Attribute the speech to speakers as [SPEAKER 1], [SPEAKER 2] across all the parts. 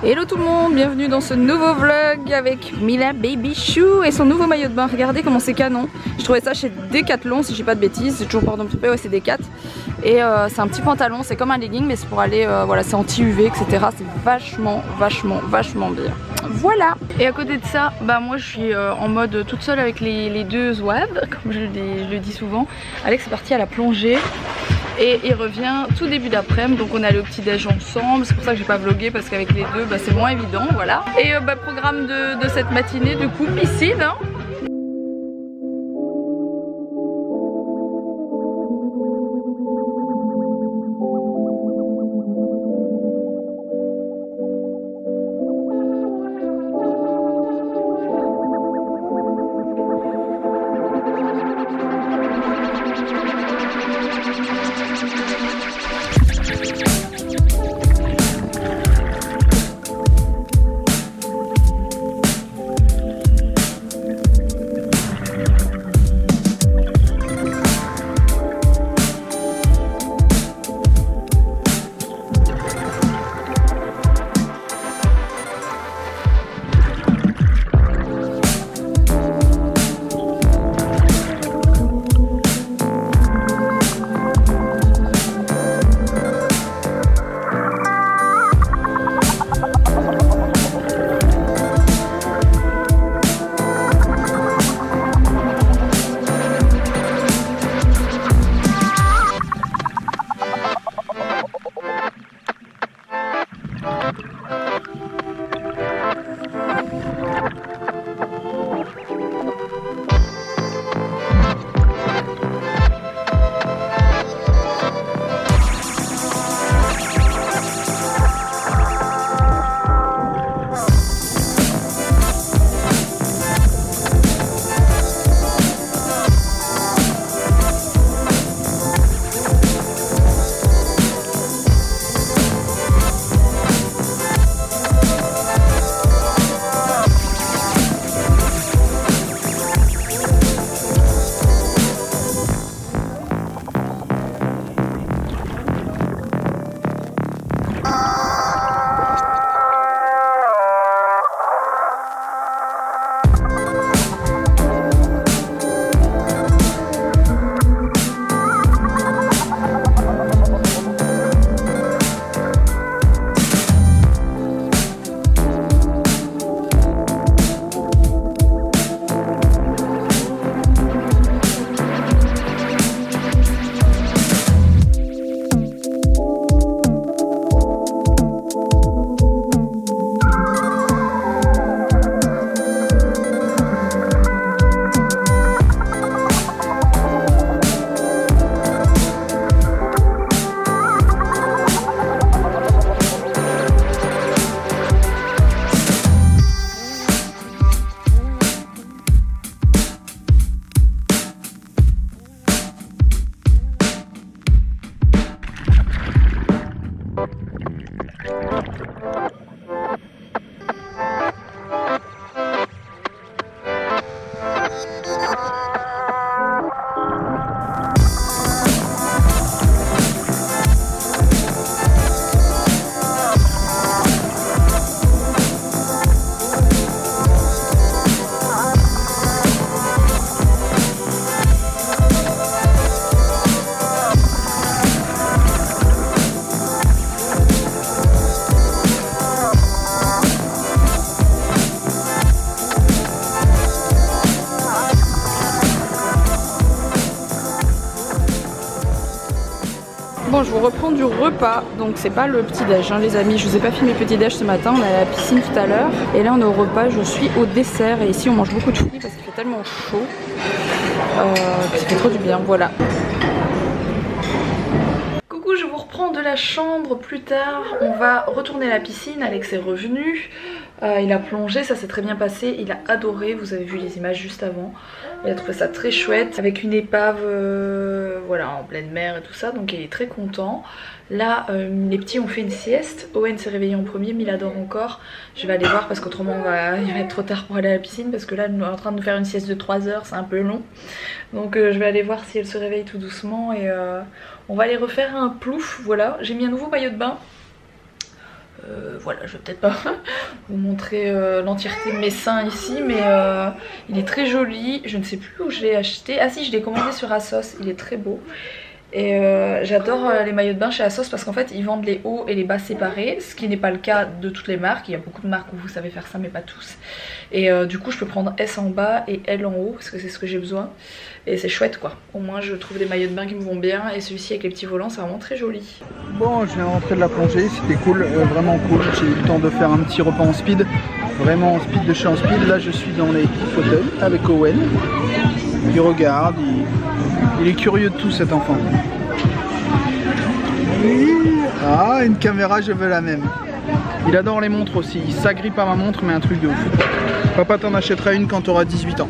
[SPEAKER 1] Hello tout le monde, bienvenue dans ce nouveau vlog avec Mila Baby Chou et son nouveau maillot de bain. Regardez comment c'est canon. Je trouvais ça chez Decathlon si j'ai pas de bêtises, c'est toujours pardon ouais c'est Decat. Et c'est un petit pantalon, c'est comme un legging mais c'est pour aller, voilà c'est anti-UV etc. C'est vachement bien. Voilà. Et à côté de ça, bah moi je suis en mode toute seule avec les deux zouaves, comme je le dis souvent. Alex est parti à la plongée. Et il revient tout début d'après-midi, donc on est allé au petit déj ensemble, c'est pour ça que j'ai pas vlogué parce qu'avec les deux bah, c'est moins évident, voilà. Et programme de cette matinée du coup, piscine hein. Bon, je vous reprends du repas, donc c'est pas le petit déj hein, les amis, je vous ai pas filmé petit déj ce matin, on est à la piscine tout à l'heure et là on est au repas, je suis au dessert et ici on mange beaucoup de fruits parce qu'il fait tellement chaud que ça fait trop du bien, voilà. Coucou, je vous reprends de la chambre plus tard, on va retourner à la piscine, Alex est revenu. Il a plongé, ça s'est très bien passé, il a adoré, vous avez vu les images juste avant. Il a trouvé ça très chouette, avec une épave voilà, en pleine mer et tout ça, donc il est très content. Là, les petits ont fait une sieste, Owen s'est réveillé en premier, mais il adore encore. Je vais aller voir parce qu'autrement il va être trop tard pour aller à la piscine, parce que là, on est en train de nous faire une sieste de 3 heures, c'est un peu long. Donc je vais aller voir si elle se réveille tout doucement et on va aller refaire un plouf, voilà. J'ai mis un nouveau maillot de bain. Voilà, je vais peut-être pas vous montrer l'entièreté de mes seins ici, mais il est très joli. Je ne sais plus où je l'ai acheté. Ah si, je l'ai commandé sur ASOS, il est très beau. Et j'adore les maillots de bain chez ASOS parce qu'en fait ils vendent les hauts et les bas séparés, ce qui n'est pas le cas de toutes les marques. Il y a beaucoup de marques où vous savez faire ça mais pas tous. Et du coup je peux prendre S en bas et L en haut parce que c'est ce que j'ai besoin. Et c'est chouette quoi, au moins je trouve des maillots de bain qui me vont bien. Et celui-ci avec les petits volants c'est vraiment très joli.
[SPEAKER 2] Bon, je viens de rentrer de la plongée, c'était cool, vraiment cool. J'ai eu le temps de faire un petit repas en speed, vraiment en speed de chez en speed. Là je suis dans les fauteuils avec Owen. Il regarde, il est curieux de tout cet enfant. Ah, une caméra, je veux la même. Il adore les montres aussi, il s'agrippe à ma montre mais un truc de ouf. Papa t'en achètera une quand tu auras 18 ans.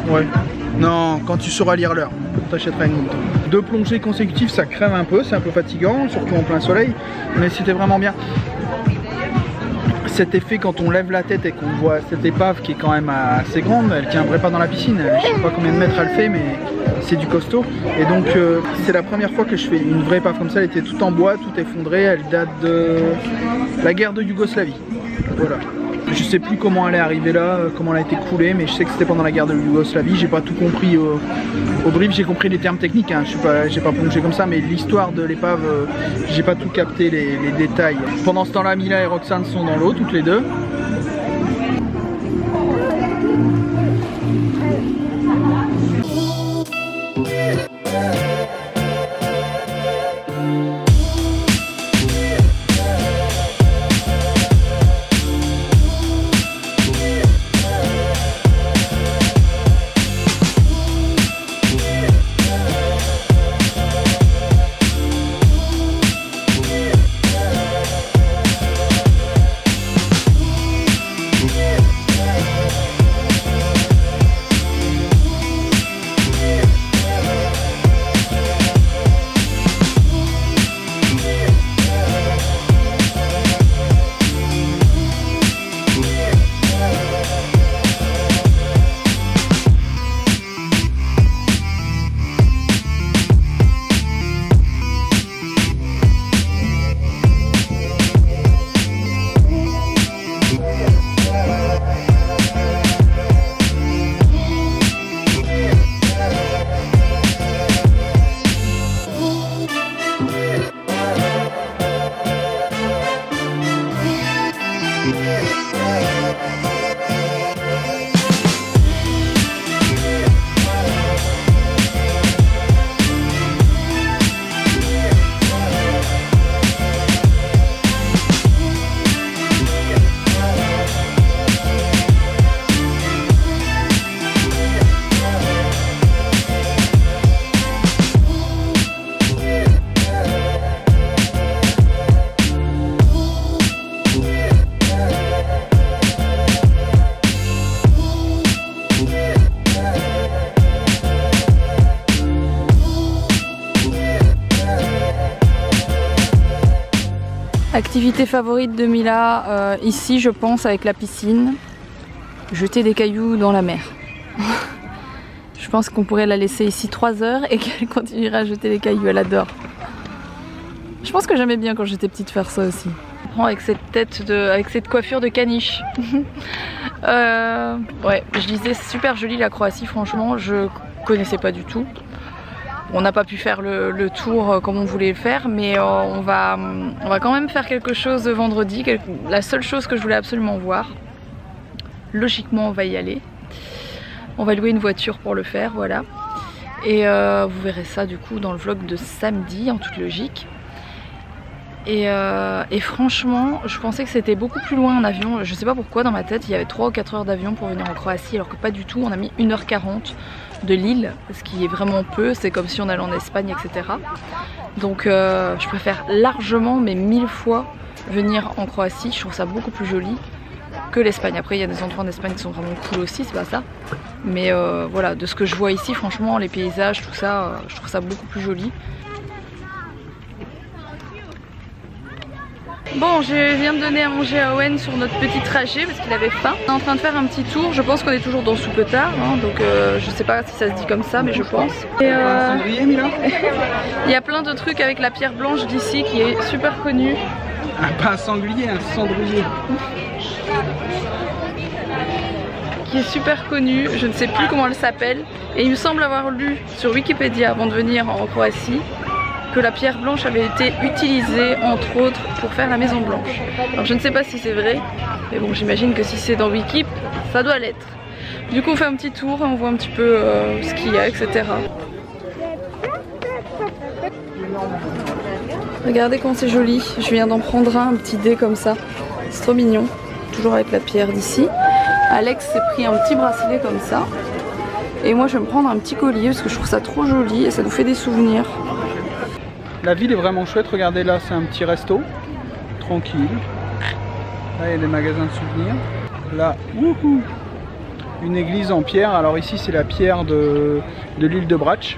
[SPEAKER 2] Ouais. Non, quand tu sauras lire l'heure, t'achèteras une montre. 2 plongées consécutives, ça crève un peu, c'est un peu fatigant, surtout en plein soleil, mais c'était vraiment bien. Cet effet quand on lève la tête et qu'on voit cette épave qui est quand même assez grande, elle tiendrait pas dans la piscine, je sais pas combien de mètres elle fait mais c'est du costaud. Et donc c'est la première fois que je fais une vraie épave comme ça, elle était toute en bois, tout effondrée, elle date de la guerre de Yougoslavie. Voilà. Je sais plus comment elle est arrivée là, comment elle a été coulée, mais je sais que c'était pendant la guerre de Yougoslavie. J'ai pas tout compris au brief, j'ai compris les termes techniques, hein. J'ai pas plongé comme ça, mais l'histoire de l'épave, j'ai pas tout capté les détails. Pendant ce temps-là, Mila et Roxane sont dans l'eau, toutes les deux.
[SPEAKER 1] Activité favorite de Mila, ici je pense avec la piscine, jeter des cailloux dans la mer. Je pense qu'on pourrait la laisser ici 3 heures et qu'elle continuera à jeter des cailloux, elle adore. Je pense que j'aimais bien quand j'étais petite faire ça aussi. Avec cette tête avec cette coiffure de caniche. Ouais, je disais super jolie la Croatie, franchement je connaissais pas du tout. On n'a pas pu faire le tour comme on voulait le faire, mais on va quand même faire quelque chose vendredi. La seule chose que je voulais absolument voir. Logiquement on va y aller. On va louer une voiture pour le faire, voilà. Et vous verrez ça du coup dans le vlog de samedi en toute logique. Et franchement je pensais que c'était beaucoup plus loin en avion. Je sais pas pourquoi dans ma tête il y avait 3 ou 4 heures d'avion pour venir en Croatie, alors que pas du tout. On a mis 1h40 de Lille, ce qui est vraiment peu. C'est comme si on allait en Espagne, etc. Donc je préfère largement, mais 1000 fois venir en Croatie. Je trouve ça beaucoup plus joli que l'Espagne. Après il y a des endroits en Espagne qui sont vraiment cool aussi, c'est pas ça. Mais voilà, de ce que je vois ici, franchement, les paysages, tout ça, je trouve ça beaucoup plus joli. Bon, je viens de donner à manger à Owen sur notre petit trajet parce qu'il avait faim. On est en train de faire un petit tour, je pense qu'on est toujours dans Soupetard, hein, donc je sais pas si ça se dit comme ça, mais je pense. Et il y a plein de trucs avec la pierre blanche d'ici qui est super connue.
[SPEAKER 2] Pas un sanglier, un cendrier.
[SPEAKER 1] Qui est super connue, je ne sais plus comment elle s'appelle. Et il me semble avoir lu sur Wikipédia avant de venir en Croatie que la pierre blanche avait été utilisée entre autres pour faire la Maison Blanche. Alors je ne sais pas si c'est vrai, mais bon j'imagine que si c'est dans Wikip, ça doit l'être. Du coup on fait un petit tour, on voit un petit peu ce qu'il y a, etc. Regardez comment c'est joli, je viens d'en prendre un petit dé comme ça, c'est trop mignon, toujours avec la pierre d'ici. Alex s'est pris un petit bracelet comme ça, et moi je vais me prendre un petit collier parce que je trouve ça trop joli et ça nous fait des souvenirs.
[SPEAKER 2] La ville est vraiment chouette, regardez là c'est un petit resto, tranquille. Là il y a des magasins de souvenirs. Là, wouhou, une église en pierre, alors ici c'est la pierre de l'île de Brač,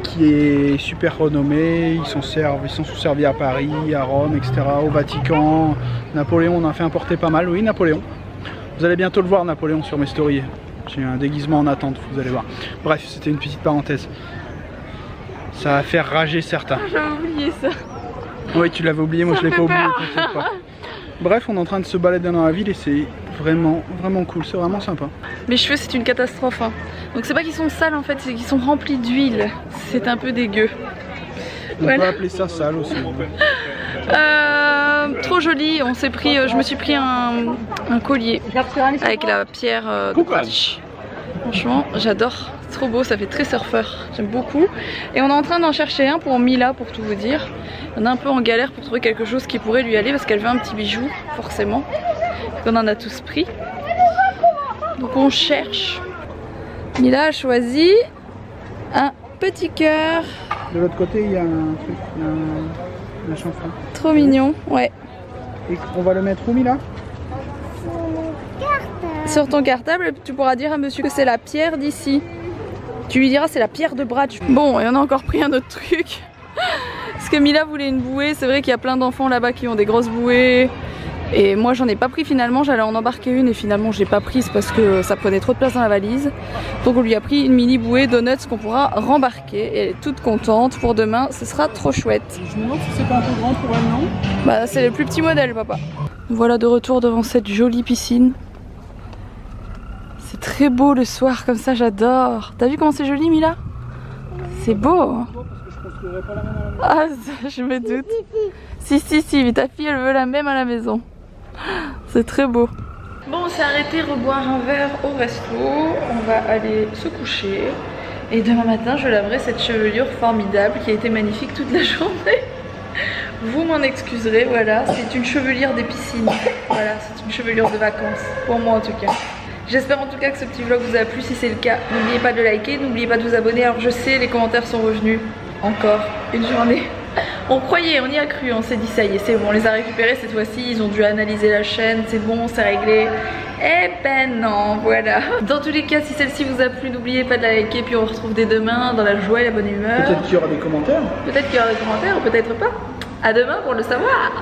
[SPEAKER 2] qui est super renommée, ils sont servis à Paris, à Rome, etc., au Vatican. Napoléon, on en a fait importer pas mal, oui Napoléon. Vous allez bientôt le voir Napoléon sur mes stories, j'ai un déguisement en attente, vous allez voir. Bref, c'était une petite parenthèse. Ça va faire rager certains.
[SPEAKER 1] J'avais oublié ça.
[SPEAKER 2] Oui, tu l'avais oublié, moi je l'ai pas oublié, t'inquiète pas. Bref, on est en train de se balader dans la ville et c'est vraiment cool, c'est vraiment sympa.
[SPEAKER 1] Mes cheveux c'est une catastrophe, hein. Donc c'est pas qu'ils sont sales en fait, c'est qu'ils sont remplis d'huile. C'est un peu dégueu.
[SPEAKER 2] On peut appeler ça sale aussi.
[SPEAKER 1] Trop joli, on s'est pris, je me suis pris un collier avec la pierre de Brač. Franchement, j'adore, c'est trop beau, ça fait très surfeur, j'aime beaucoup. Et on est en train d'en chercher un pour Mila, pour tout vous dire. On est un peu en galère pour trouver quelque chose qui pourrait lui aller parce qu'elle veut un petit bijou, forcément. On en a tous pris. Donc on cherche. Mila a choisi un petit cœur.
[SPEAKER 2] De l'autre côté, il y a un truc, un chanfrein.
[SPEAKER 1] Trop mignon, ouais.
[SPEAKER 2] Et on va le mettre où, Mila?
[SPEAKER 1] Sur ton cartable, tu pourras dire à monsieur que c'est la pierre d'ici. Tu lui diras c'est la pierre de Brač. Bon, et on a encore pris un autre truc. Parce que Mila voulait une bouée. C'est vrai qu'il y a plein d'enfants là-bas qui ont des grosses bouées. Et moi j'en ai pas pris finalement, j'allais en embarquer une et finalement je l'ai pas prise parce que ça prenait trop de place dans la valise. Donc on lui a pris une mini bouée donuts qu'on pourra rembarquer. Et elle est toute contente pour demain, ce sera trop chouette.
[SPEAKER 2] Je me demande si c'est pas un peu grand pour elle, non?
[SPEAKER 1] Bah c'est le plus petit modèle papa. Voilà de retour devant cette jolie piscine. C'est très beau le soir comme ça, j'adore. T'as vu comment c'est joli Mila? C'est beau hein? Ah ça, je me doute. Si, mais ta fille elle veut la même à la maison. C'est très beau. Bon, on s'est arrêté reboire un verre au resto. On va aller se coucher. Et demain matin, je laverai cette chevelure formidable qui a été magnifique toute la journée. Vous m'en excuserez, voilà. C'est une chevelure des piscines. Voilà, c'est une chevelure de vacances. Pour moi en tout cas. J'espère en tout cas que ce petit vlog vous a plu. Si c'est le cas, n'oubliez pas de liker, n'oubliez pas de vous abonner. Alors je sais, les commentaires sont revenus. Encore une journée. On croyait, on y a cru, on s'est dit ça y est, c'est bon, on les a récupérés cette fois-ci, ils ont dû analyser la chaîne, c'est bon, c'est réglé. Eh ben non, voilà. Dans tous les cas, si celle-ci vous a plu, n'oubliez pas de la liker, puis on se retrouve dès demain dans la joie et la bonne humeur.
[SPEAKER 2] Peut-être qu'il y aura des commentaires.
[SPEAKER 1] Peut-être qu'il y aura des commentaires, ou peut-être pas. À demain pour le savoir.